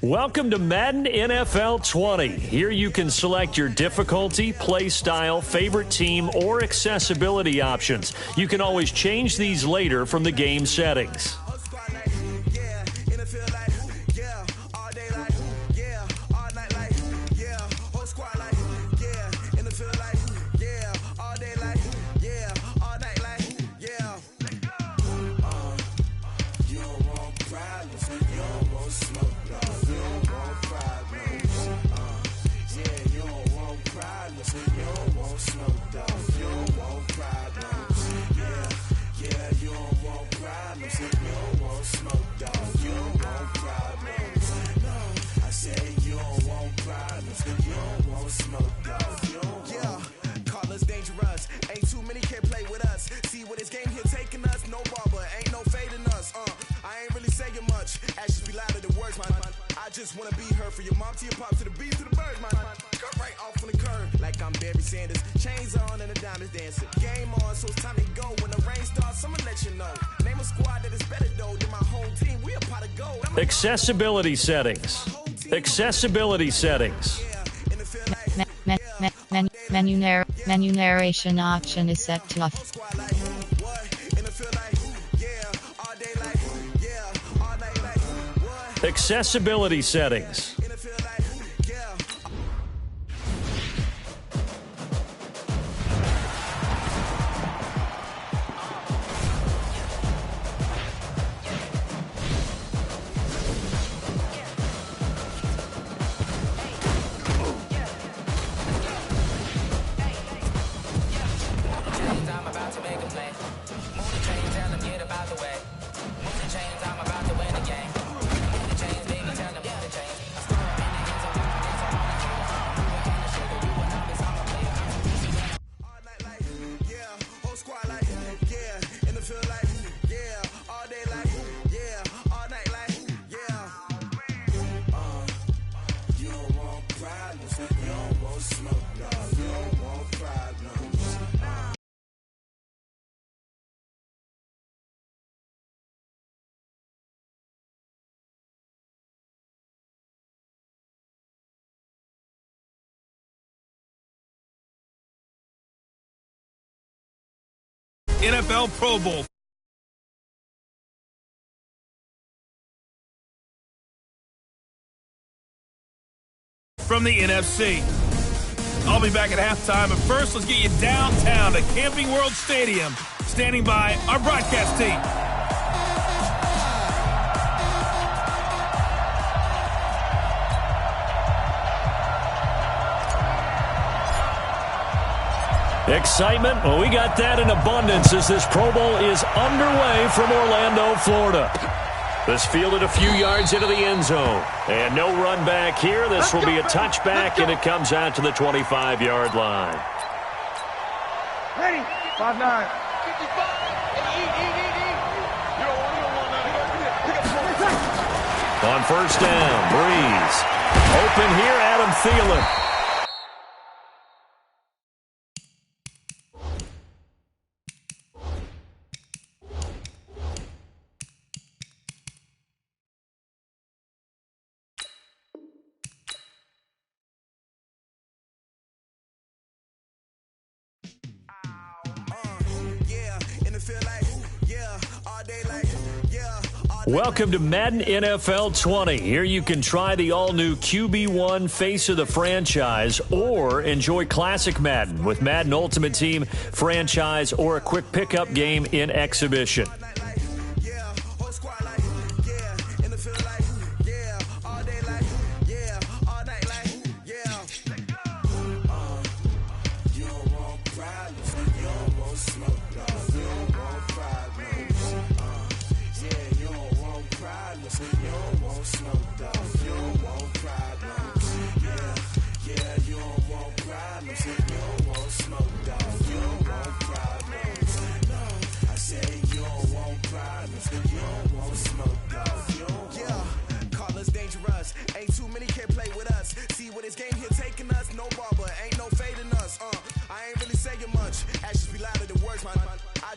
Welcome to Madden NFL 20. Here you can select your difficulty, play style, favorite team, or accessibility options. You can always change these later from the game settings. Just wanna be her for your mom to your pop to the beat to the birds, man. Cut right off on the curve like I'm Barry Sanders. Chains on and the diamonds dancing. Game on, so it's time to go. When the rain starts, I'ma let you know. Name a squad that is better though than my home team. We a pot of gold. Accessibility settings. Accessibility settings. Menu narration option is set to off. Accessibility settings. NFL Pro Bowl. From the NFC. I'll be back at halftime, but first let's get you downtown to Camping World Stadium. Standing by our broadcast team. Excitement, well, we got that in abundance as this Pro Bowl is underway from Orlando, Florida. This fielded a few yards into the end zone. And no run back here. This will be a touchback, and it comes out to the 25-yard line. Ready? 5-9. On first down, Breeze. Open here, Adam Thielen. Welcome to Madden NFL 20. Here you can try the all-new QB1 face of the franchise or enjoy classic Madden with Madden Ultimate Team, franchise, or a quick pickup game in exhibition.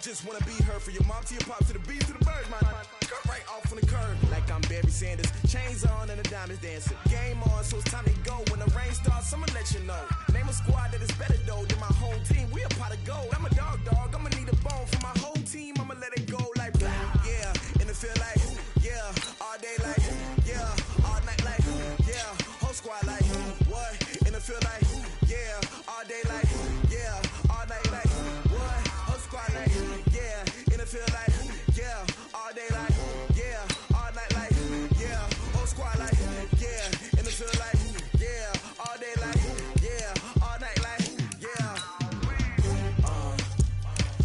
Just wanna be her for your mom to your pop to the beat to the birds, man. Cut right off on the curve like I'm Barry Sanders. Chains on and the diamonds dancing. Game on, so it's time to go. When the rain starts, I'ma let you know. Name a squad that is better though than my whole team. We a pot of gold. I'm a dog. I'ma need a bone for my whole team. I'ma let it go like blah. Yeah, in the field like yeah, all day like yeah, all night like yeah, whole squad like what? In the field like yeah, all day like yeah, all night like what? Whole squad like yeah, in the field like yeah, all day like yeah, all night like yeah, whole squad like yeah, in the field like yeah, all day like yeah, all night like yeah.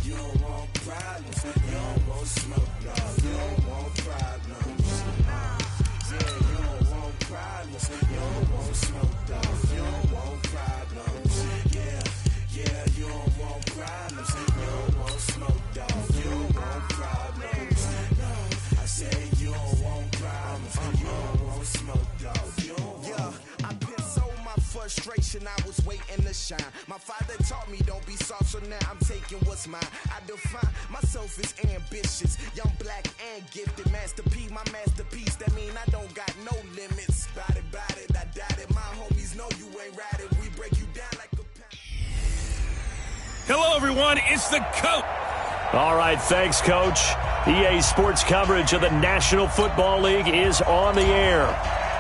You don't want problems, you don't want smoke, dog. You don't want problems. Yeah, you don't want problems, you don't want smoke, dog. You don't want problems. Yeah, you don't want problems, you don't want smoke, dog. You don't want problems. No, I said you don't want problems, you don't want smoke, dog. You don't want. I put so my frustration, I was waiting to shine. My father taught me don't be soft, so now I'm taking what's mine. I define myself as ambitious, young, black, and gifted. Master P, my masterpiece. That mean I don't got no limits. Bout it, I doubt it. My homies know you ain't ride it. We break you down like a pound. Hello, everyone. It's the coach. All right, thanks, Coach. EA Sports coverage of the National Football League is on the air.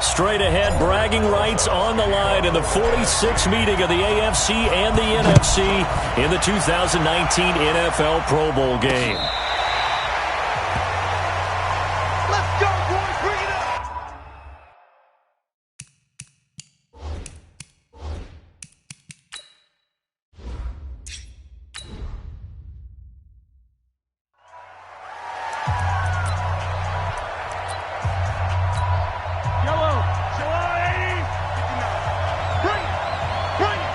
Straight ahead, bragging rights on the line in the 46th meeting of the AFC and the NFC in the 2019 NFL Pro Bowl game. Let's go, boys. Bring it up. Yellow. July 80. Bring it.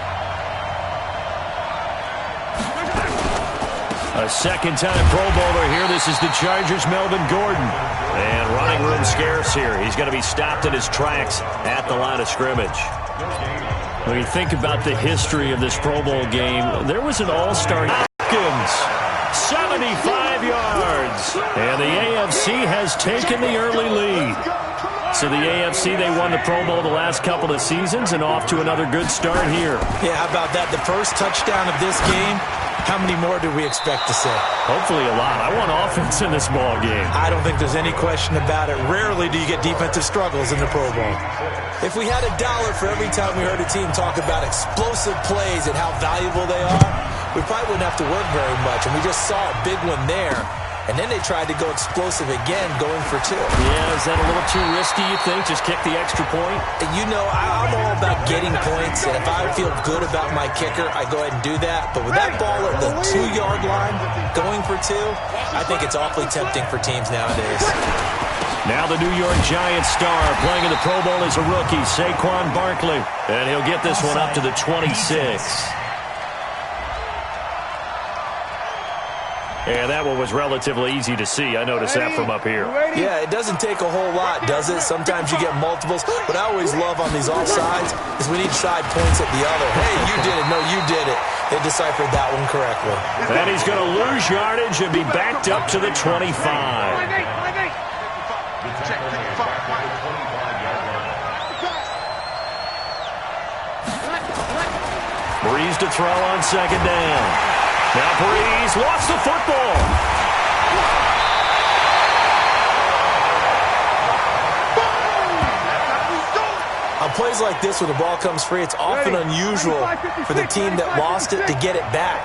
A second-time Pro Bowler here. This is the Chargers' Melvin Gordon. And running room scarce here. He's going to be stopped in his tracks at the line of scrimmage. When you think about the history of this Pro Bowl game, there was an all-star Hopkins, 75 yards. And the AFC has taken the early lead. So the AFC, they won the Pro Bowl the last couple of seasons and off to another good start here. Yeah, how about that? The first touchdown of this game. How many more do we expect to see? Hopefully a lot. I want offense in this ball game. I don't think there's any question about it. Rarely do you get defensive struggles in the Pro Bowl. If we had $1 for every time we heard a team talk about explosive plays and how valuable they are, we probably wouldn't have to work very much. And we just saw a big one there. And then they tried to go explosive again, going for 2. Yeah, is that a little too risky, you think? Just kick the extra point? And you know, I'm all about getting points. And if I feel good about my kicker, I go ahead and do that. But with that ball at the 2-yard line, going for 2, I think it's awfully tempting for teams nowadays. Now the New York Giants star playing in the Pro Bowl is a rookie, Saquon Barkley. And he'll get this one up to the 26. And that one was relatively easy to see. I noticed that from up here. Yeah, it doesn't take a whole lot, does it? Sometimes you get multiples. What I always love on these offsides is when each side points at the other. Hey, you did it. No, you did it. They deciphered that one correctly. And he's going to lose yardage and be backed up to the 25. Breeze to throw on second down. Now Breeze lost the football. On plays like this where the ball comes free, it's often unusual for the team that lost it to get it back.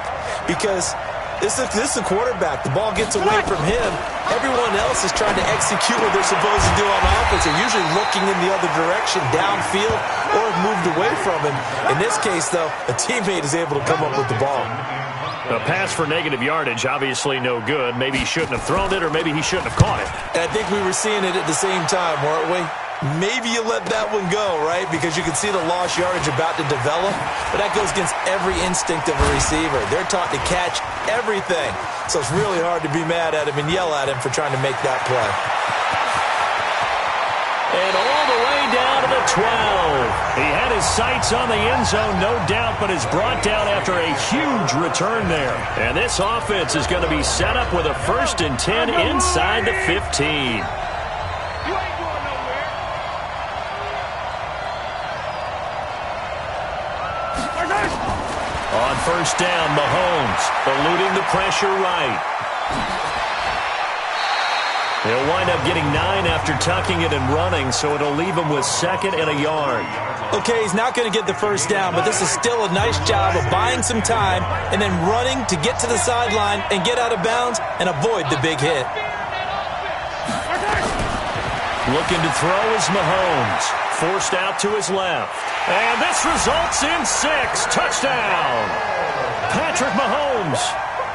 Because this is a quarterback. The ball gets away from him. Everyone else is trying to execute what they're supposed to do on offense. They're usually looking in the other direction, downfield, or moved away from him. In this case, though, a teammate is able to come up with the ball. A pass for negative yardage, obviously no good. Maybe he shouldn't have thrown it, or maybe he shouldn't have caught it. And I think we were seeing it at the same time, weren't we? Maybe you let that one go, right? Because you can see the lost yardage about to develop. But that goes against every instinct of a receiver. They're taught to catch everything. So it's really hard to be mad at him and yell at him for trying to make that play. And all the way down to the 12. He had his sights on the end zone, no doubt, but is brought down after a huge return there. And this offense is going to be set up with a 1st and 10 inside the 15. You ain't going nowhere. first down. Mahomes eluding the pressure right. He'll wind up getting 9 after tucking it and running, so it'll leave him with 2nd and a yard. Okay, he's not going to get the first down, but this is still a nice job of buying some time and then running to get to the sideline and get out of bounds and avoid the big hit. Looking to throw is Mahomes. Forced out to his left. And this results in 6. Touchdown. Patrick Mahomes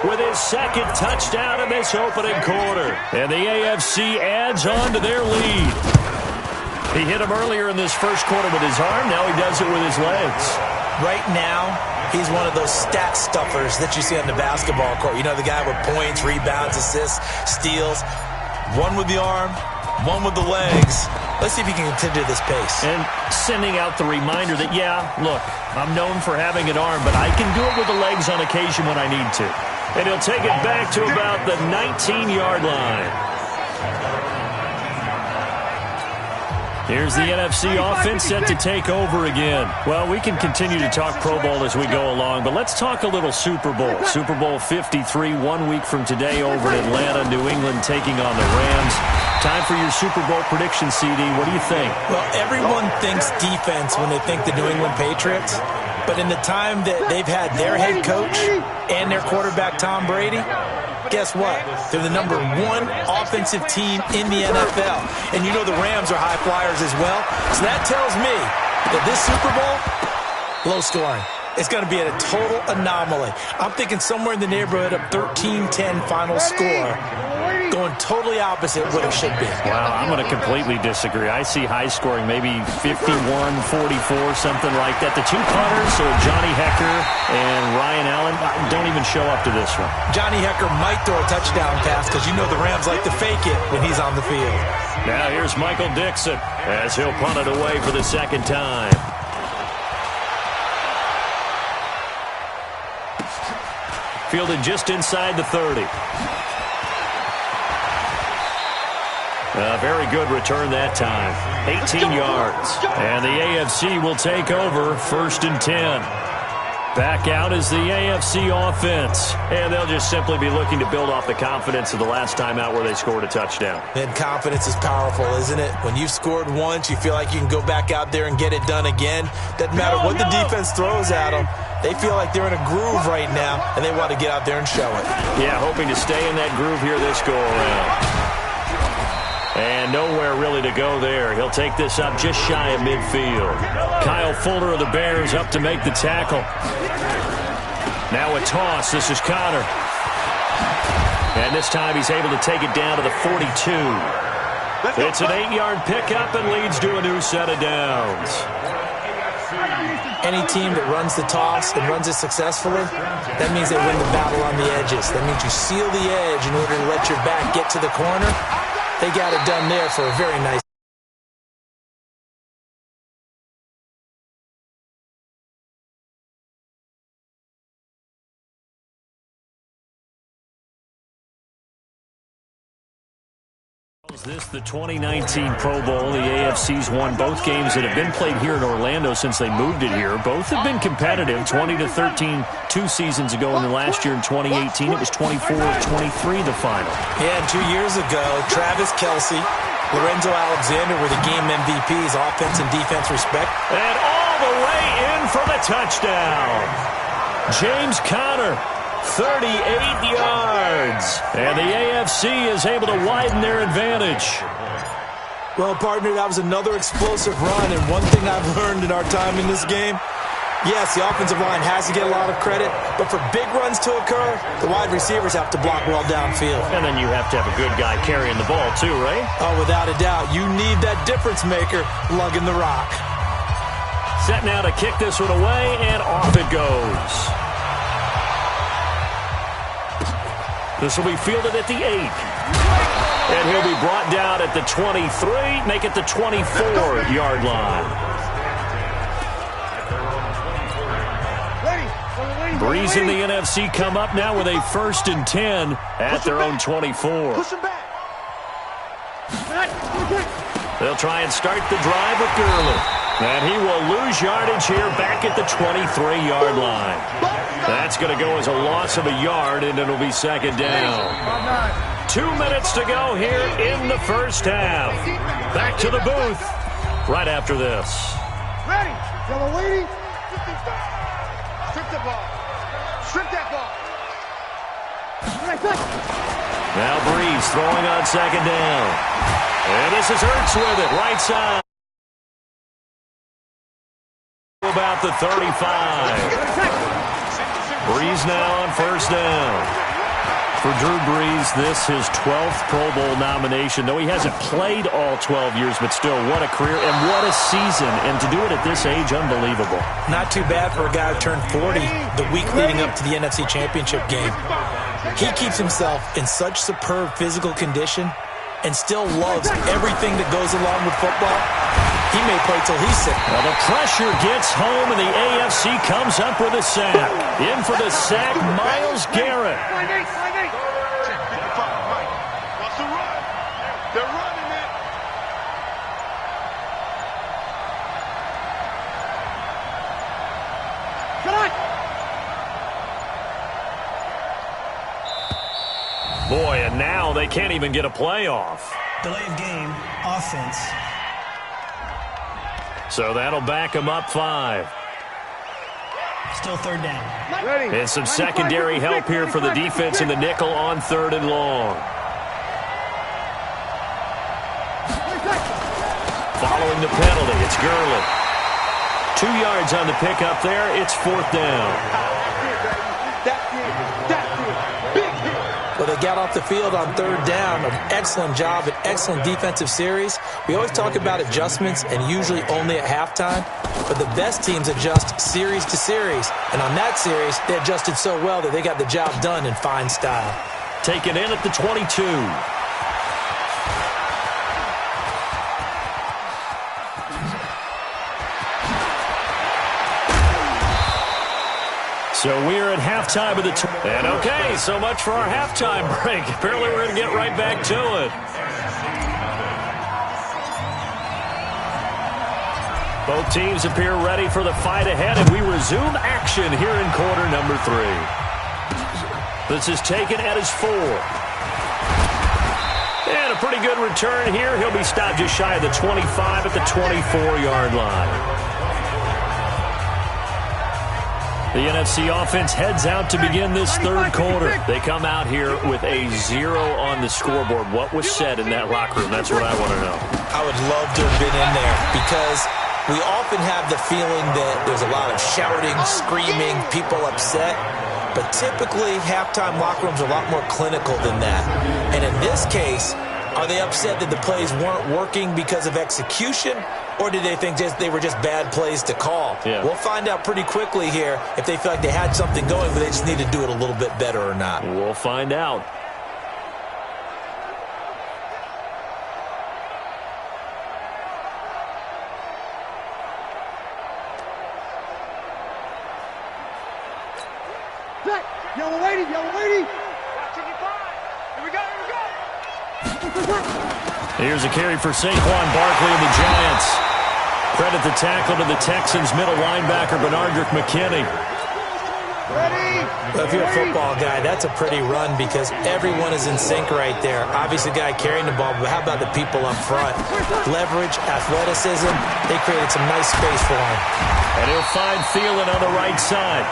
with his 2nd touchdown in this opening quarter. And the AFC adds on to their lead. He hit him earlier in this first quarter with his arm. Now he does it with his legs. Right now, he's one of those stat stuffers that you see on the basketball court. You know, the guy with points, rebounds, assists, steals. One with the arm, one with the legs. Let's see if he can continue this pace. And sending out the reminder that, yeah, look, I'm known for having an arm, but I can do it with the legs on occasion when I need to. And he'll take it back to about the 19-yard line. Here's the NFC offense set to take over again. Well, we can continue to talk Pro Bowl as we go along, but let's talk a little Super Bowl. Super Bowl 53, 1 week from today over in Atlanta, New England taking on the Rams. Time for your Super Bowl prediction, CD. What do you think? Well, everyone thinks defense when they think the New England Patriots, but in the time that they've had their head coach and their quarterback, Tom Brady, guess what? They're the #1 offensive team in the NFL. And you know the Rams are high flyers as well. So that tells me that this Super Bowl, low scoring. It's going to be a total anomaly. I'm thinking somewhere in the neighborhood of 13-10 final score. Going totally opposite what it should be. Wow, I'm going to completely disagree. I see high scoring, maybe 51-44, something like that. The two punters, so Johnny Hekker and Ryan Allen, don't even show up to this one. Johnny Hekker might throw a touchdown pass because you know the Rams like to fake it when he's on the field. Now here's Michael Dixon as he'll punt it away for the 2nd time. Fielded just inside the 30. A very good return that time. 18 yards. And the AFC will take over 1st and 10. Back out is the AFC offense. And they'll just simply be looking to build off the confidence of the last time out where they scored a touchdown. And confidence is powerful, isn't it? When you've scored once, you feel like you can go back out there and get it done again. Doesn't matter what the defense throws at them. They feel like they're in a groove right now, and they want to get out there and show it. Yeah, hoping to stay in that groove here this go-around. And nowhere really to go there. He'll take this up just shy of midfield. Kyle Fuller of the Bears up to make the tackle. Now a toss. This is Connor. And this time he's able to take it down to the 42. It's an 8-yard pickup and leads to a new set of downs. Any team that runs the toss and runs it successfully, that means they win the battle on the edges. That means you seal the edge in order to let your back get to the corner. They got it done there for a very nice. Is this the 2019 Pro Bowl? The AFC's won both games that have been played here in Orlando since they moved it here. Both have been competitive, 20-13 2 seasons ago, and then last year in 2018 it was 24-23 the final. Yeah, and 2 years ago, Travis Kelce, Lorenzo Alexander were the game MVPs, offense and defense respect. And all the way in for the touchdown. James Conner. 38 yards. And the AFC is able to widen their advantage. Well, partner, that was another explosive run. And one thing I've learned in our time in this game, yes, the offensive line has to get a lot of credit, but for big runs to occur, the wide receivers have to block well downfield. And then you have to have a good guy carrying the ball too, right? Oh, without a doubt. You need that difference maker lugging the rock. Set now to kick this one away, and off it goes. This will be fielded at the 8. And he'll be brought down at the 23, make it the 24-yard line. Breeze in the NFC come up now with a 1st and 10 at their own 24. They'll try and start the drive with Gurley. And he will lose yardage here back at the 23-yard line. That's going to go as a loss of a yard, and it'll be second down. 2 minutes to go here in the first half. Back to the booth right after this. Ready. Yellow lady. Strip the ball. Strip that ball. Now Breeze throwing on second down. And this is Ertz with it, right side. About the 35. Breeze now on first down. For Drew Brees, this his 12th Pro Bowl nomination. Though he hasn't played all 12 years, but still, what a career and what a season. And to do it at this age, unbelievable. Not too bad for a guy who turned 40 the week leading up to the NFC Championship game. He keeps himself in such superb physical condition and still loves everything that goes along with football. He may play till he's sick. Well, the pressure gets home, and the AFC comes up with a sack. In for the sack, Myles Garrett. What's the run? They're running it. Boy, and now they can't even get a playoff. Delay of game, offense. So that'll back him up 5. Still third down. Ready. And some secondary help here for the defense in the nickel on 3rd and long. Following the penalty, it's Gurley. 2 yards on the pickup there. It's 4th down. Well, they got off the field on 3rd down. An excellent job, an excellent defensive series. We always talk about adjustments and usually only at halftime. But the best teams adjust series to series. And on that series, they adjusted so well that they got the job done in fine style. Taken in at the 22. So we're at halftime of the and okay, so much for our halftime break. Apparently we're going to get right back to it. Both teams appear ready for the fight ahead, and we resume action here in quarter number 3. This is taken at his 4. And a pretty good return here. He'll be stopped just shy of the 25 at the 24-yard line. The NFC offense heads out to begin this 3rd quarter. They come out here with a 0 on the scoreboard. What was said in that locker room? That's what I want to know. I would love to have been in there because we often have the feeling that there's a lot of shouting, screaming, people upset. But typically, halftime locker rooms are a lot more clinical than that. And in this case, are they upset that the plays weren't working because of execution? Or did they think they were just bad plays to call? Yeah. We'll find out pretty quickly here if they feel like they had something going, but they just need to do it a little bit better or not. We'll find out. Yellow lady, yellow lady. Here we go, here we go. Here's a carry for Saquon Barkley and the Giants. Credit the tackle to the Texans' middle linebacker, Benardrick McKinney. Well, if you're a football guy, that's a pretty run because everyone is in sync right there. Obviously, the guy carrying the ball, but how about the people up front? Leverage, athleticism, they created some nice space for him. And he'll find Thielen on the right side.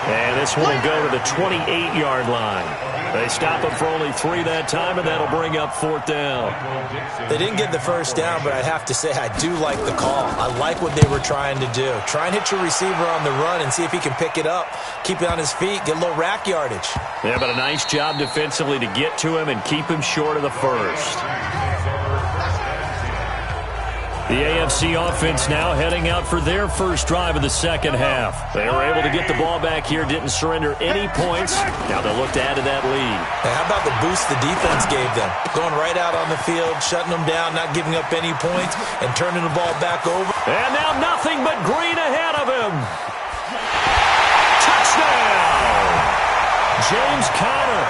And this one will go to the 28-yard line. They stop him for only 3 that time, and that'll bring up 4th down. They didn't get the first down, but I'd have to say I do like the call. I like what they were trying to do. Try and hit your receiver on the run and see if he can pick it up, keep it on his feet, get a little rack yardage. Yeah, but a nice job defensively to get to him and keep him short of the first. The AFC offense now heading out for their first drive of the second half. They were able to get the ball back here, didn't surrender any points. Now they'll look to add to that lead. Now, how about the boost the defense gave them? Going right out on the field, shutting them down, not giving up any points, and turning the ball back over. And now nothing but green ahead of him. Touchdown! James Conner,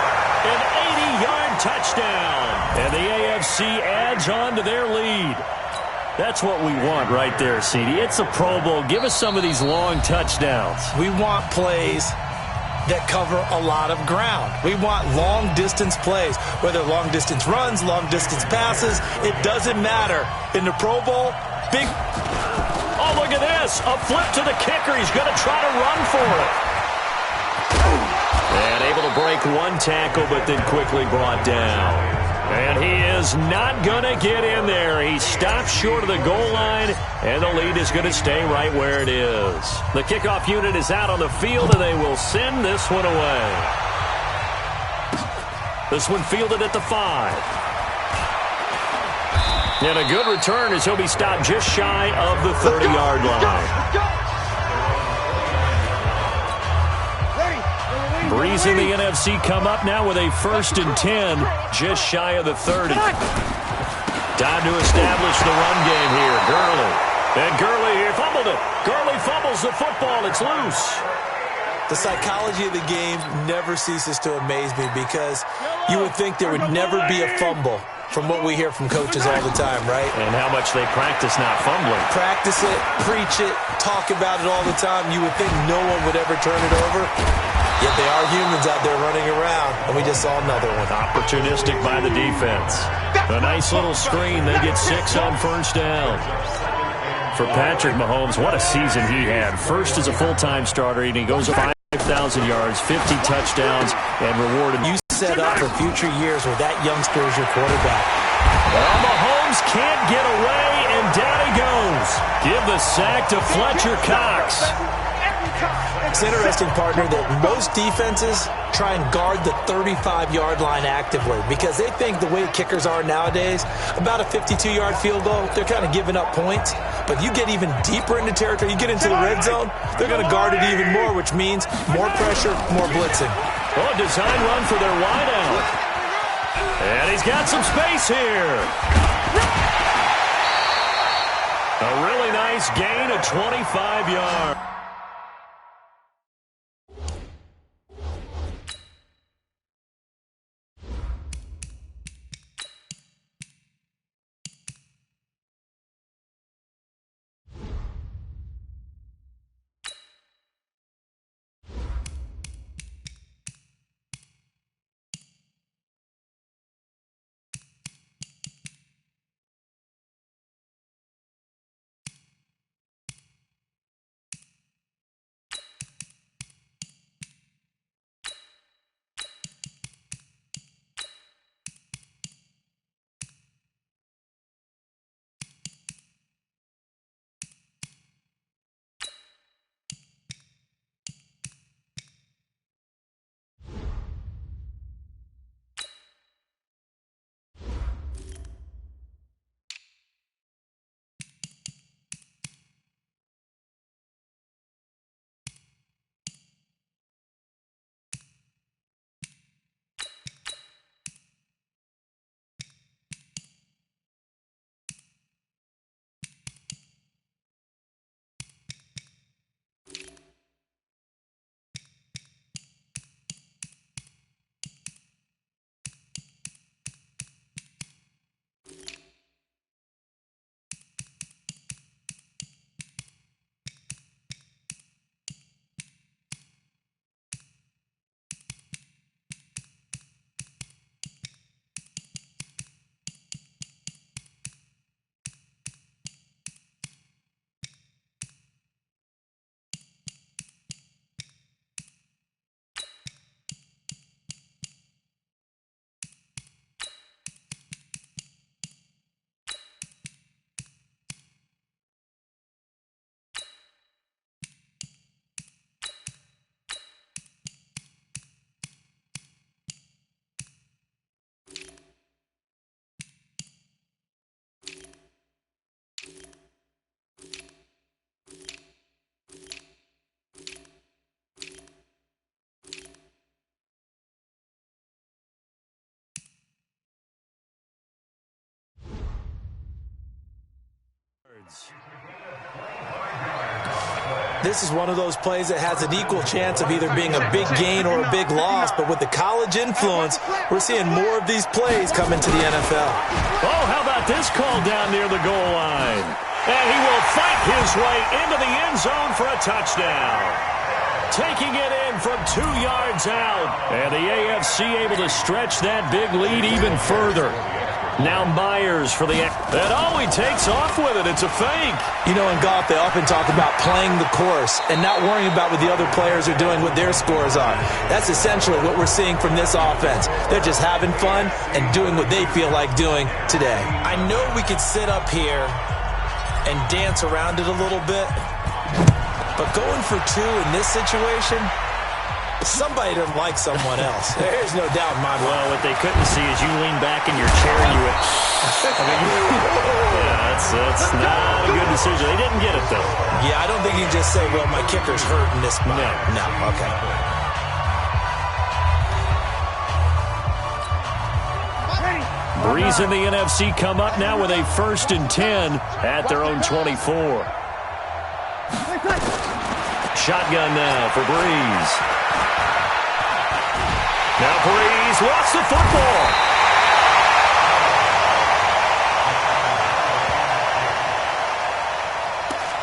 an 80-yard touchdown. And the AFC adds on to their lead. That's what we want right there, CD. It's a Pro Bowl. Give us some of these long touchdowns. We want plays that cover a lot of ground. We want long-distance plays, whether long-distance runs, long-distance passes. It doesn't matter. In the Pro Bowl, big... Oh, look at this. A flip to the kicker. He's going to try to run for it. And able to break one tackle, but then quickly brought down. And he is not going to get in there. He stops short of the goal line, and the lead is going to stay right where it is. The kickoff unit is out on the field, and they will send this one away. This one fielded at the 5. And a good return as he'll be stopped just shy of the 30-yard line. Breeze in the NFC come up now with a 1st and 10, just shy of the 30. Time to establish the run game here. Gurley. And Gurley here fumbled it. Gurley fumbles the football. It's loose. The psychology of the game never ceases to amaze me because you would think there would never be a fumble from what we hear from coaches all the time, right? And how much they practice not fumbling. Practice it, preach it, talk about it all the time. You would think no one would ever turn it over. Yet they are humans out there running around, and we just saw another one. Opportunistic by the defense. A nice little screen. They get 6 on 1st down. For Patrick Mahomes, what a season he had. First as a full-time starter, and he goes 5,000 yards, 50 touchdowns, and rewarded. You set up for future years with that youngster as your quarterback. Well, Mahomes can't get away, and down he goes. Give the sack to Fletcher Cox. It's interesting, partner, that most defenses try and guard the 35-yard line actively because they think the way kickers are nowadays, about a 52-yard field goal, they're kind of giving up points. But you get even deeper into territory, you get into the red zone, they're going to guard it even more, which means more pressure, more blitzing. Oh, design run for their wideout. And he's got some space here. A really nice gain of 25 yards. this is one of those plays that has an equal chance of either being a big gain or a big loss, but with the college influence, we're seeing more of these plays come into the NFL. Oh, how about this call down near the goal line? And he will fight his way into the end zone for a touchdown. Taking it in from 2 yards out. And the AFC able to stretch that big lead even further. Now Myers for the... And oh, he takes off with it. It's a fake. You know, in golf, they often talk about playing the course and not worrying about what the other players are doing, what their scores are. That's essentially what we're seeing from this offense. They're just having fun and doing what they feel like doing today. I know we could sit up here and dance around it a little bit, but going for 2 in this situation... Somebody doesn't like someone else. There's no doubt in my mind. Well, what they couldn't see is you lean back in your chair and you went... yeah, that's not a good decision. They didn't get it, though. Yeah, I don't think you just say, well, my kicker's hurt in this spot. No, okay. Breeze and the NFC come up now with a 1st and 10 at their own 24. Shotgun now for Breeze. Now Breeze lost the football.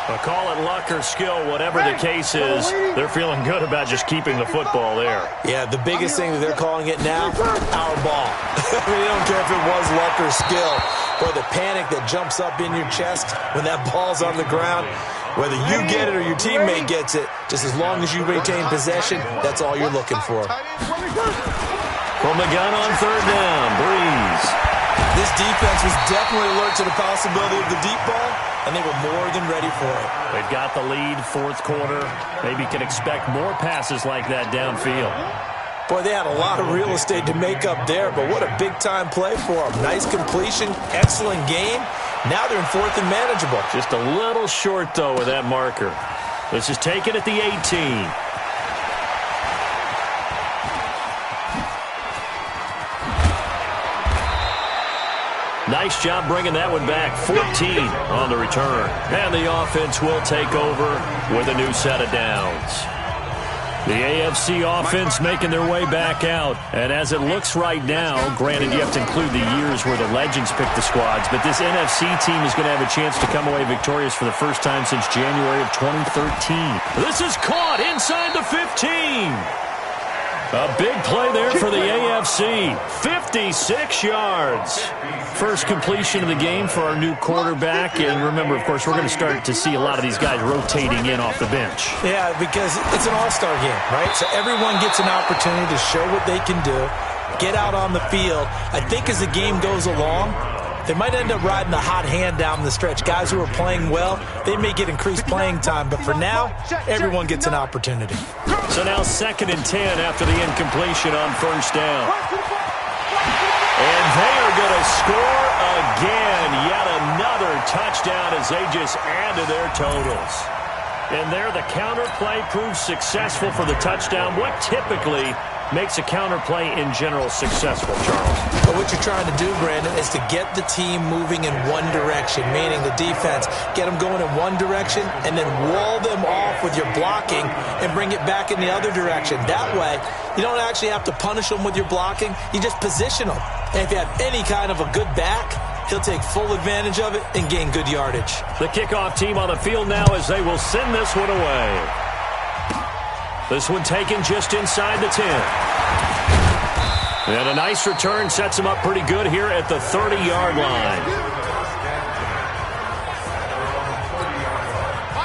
But call it luck or skill, whatever the case is, they're feeling good about just keeping the football there. Yeah, the biggest thing that they're calling it now, our ball. I mean, they don't care if it was luck or skill, or the panic that jumps up in your chest when that ball's on the ground. Whether you get it or your teammate gets it, just as long as you maintain possession, that's all you're looking for. From the gun on 3rd down, Breeze. This defense was definitely alert to the possibility of the deep ball, and they were more than ready for it. They've got the lead, 4th quarter. Maybe can expect more passes like that downfield. Boy, they had a lot of real estate to make up there, but what a big-time play for them. Nice completion, excellent game. Now they're in 4th and manageable. Just a little short, though, with that marker. This is taken at the 18. Nice job bringing that one back. 14 on the return. And the offense will take over with a new set of downs. The AFC offense making their way back out. And as it looks right now, granted you have to include the years where the legends pick the squads, but this NFC team is going to have a chance to come away victorious for the first time since January of 2013. This is caught inside the 15. A big play there for the AFC. 56 yards. First completion of the game for our new quarterback. And remember, of course, we're going to start to see a lot of these guys rotating in off the bench. Yeah, because it's an all-star game, right? So everyone gets an opportunity to show what they can do, get out on the field. I think as the game goes along, they might end up riding a hot hand down the stretch. Guys who are playing well, they may get increased playing time. But for now, everyone gets an opportunity. So now 2nd and 10 after the incompletion on 1st down. And they are going to score again. Yet another touchdown as they just add to their totals. And there the counter play proves successful for the touchdown. What typically makes a counter play in general successful, Charles? But what you're trying to do, Brandon, is to get the team moving in one direction, meaning the defense. Get them going in one direction and then wall them off with your blocking and bring it back in the other direction. That way, you don't actually have to punish them with your blocking. You just position them. And if you have any kind of a good back, he'll take full advantage of it and gain good yardage. The kickoff team on the field now as they will send this one away. This one taken just inside the 10. And a nice return sets him up pretty good here at the 30-yard line.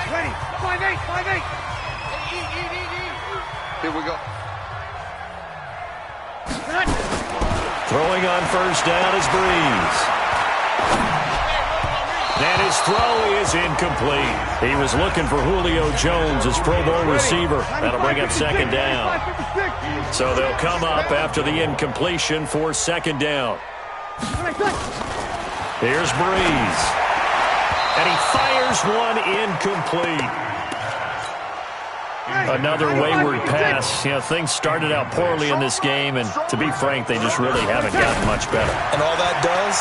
Ready, 5-8. Here we go. Throwing on 1st down is Breeze. And his throw is incomplete. He was looking for Julio Jones, his Pro Bowl receiver. That'll bring up 2nd down. So they'll come up after the incompletion for 2nd down. Here's Breeze. And he fires one incomplete. Another wayward pass. You know, things started out poorly in this game, and to be frank, they just really haven't gotten much better. And all that does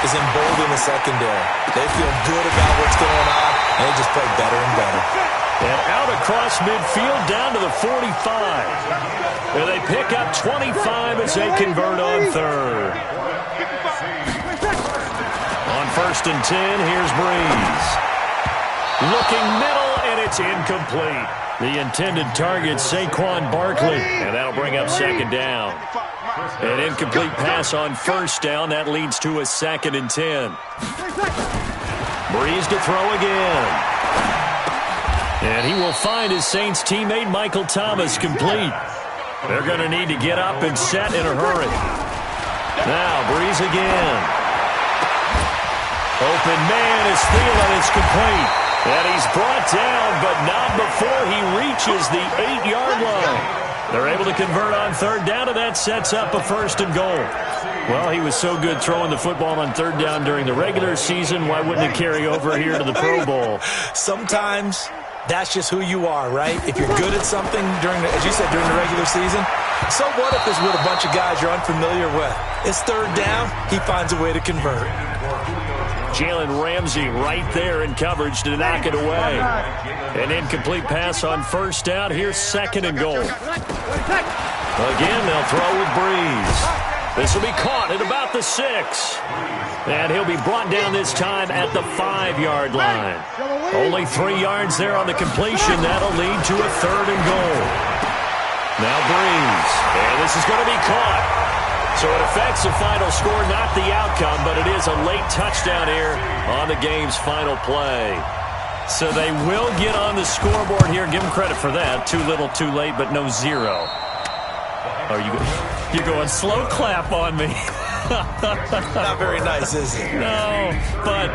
is embolden the secondary. They feel good about what's going on, and they just play better and better. And out across midfield down to the 45. And they pick up 25 as they convert on third. On 1st and 10, here's Breeze. Looking middle, and it's incomplete. The intended target, Saquon Barkley. And that'll bring up 2nd down. An incomplete pass on 1st down. That leads to a 2nd and 10. Breeze to throw again. And he will find his Saints teammate Michael Thomas complete. They're going to need to get up and set in a hurry. Now Breeze again. Open man is Thielen. It's complete. And he's brought down, but not before he reaches the 8-yard line. They're able to convert on 3rd down, and that sets up a 1st and goal. Well, he was so good throwing the football on 3rd down during the regular season. Why wouldn't it carry over here to the Pro Bowl? Sometimes that's just who you are, right? If you're good at something as you said, during the regular season, so what if it's with a bunch of guys you're unfamiliar with? It's 3rd down, he finds a way to convert. Jalen Ramsey right there in coverage to knock it away. An incomplete pass on 1st down. Here's 2nd and goal. Again, they'll throw with Breeze. This will be caught at about the 6. And he'll be brought down this time at the 5-yard line. Only 3 yards there on the completion. That'll lead to a 3rd and goal. Now Breeze. And this is going to be caught. So it affects the final score, not the outcome, but it is a late touchdown here on the game's final play. So they will get on the scoreboard here. Give them credit for that. Too little, too late, but no 0. Oh, you're going slow clap on me. Not very nice, is it? No, but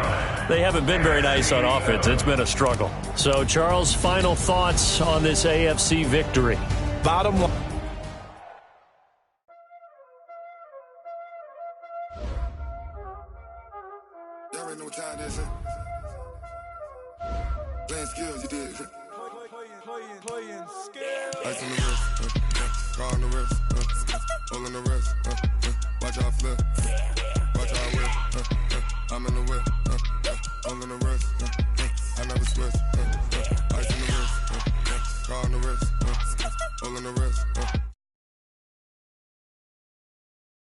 they haven't been very nice on offense. It's been a struggle. So, Charles, final thoughts on this AFC victory? Bottom line. Y'all already know what time it is, playing skills, you did. Playing skills. Ice on the wrist, car on the wrist, hole in the wrist, watch out flip, watch out whip, I'm in the whip, hole in the wrist, I never switch, ice on the wrist, car on the wrist, hole in the wrist.